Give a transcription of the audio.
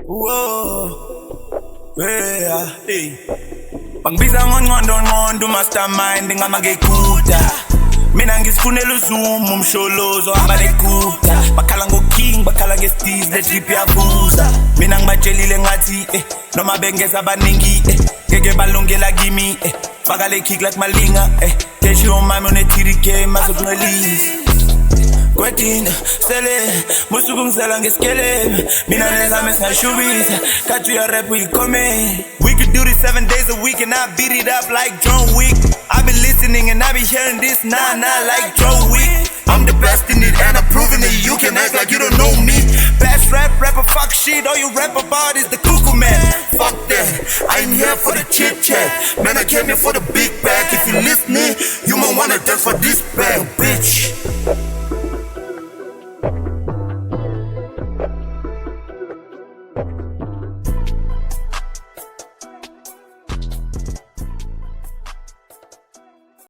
Whoa, yeah, hey. Bangibiza ngondo mastermind ngamagekuda. Mina ngisifunela uZuma umsholozo abanekuda. Bakhala ngoking, bakhala ngestiz, le drip yavuza. Mina ngibatshelile ngathi noma bengeza abaningi ngeke balungela kimi faka le kick like malinga Cash on my money TDK mazokunrelease Kwetina, sele, musuku ngizela ngesikele Mina nezami sinashubisa, kathi ya rap uyikome We could do this 7 days a week and I beat it up like John Wick I've been listening and I be hearing this nah like Joe Wick I'm the best in it and I'm proving it You can act like you don't know me Best rapper, fuck shit All you rap about is the cuckoo man Fuck that, I ain't here for the chit chat Man, I came here for the big bag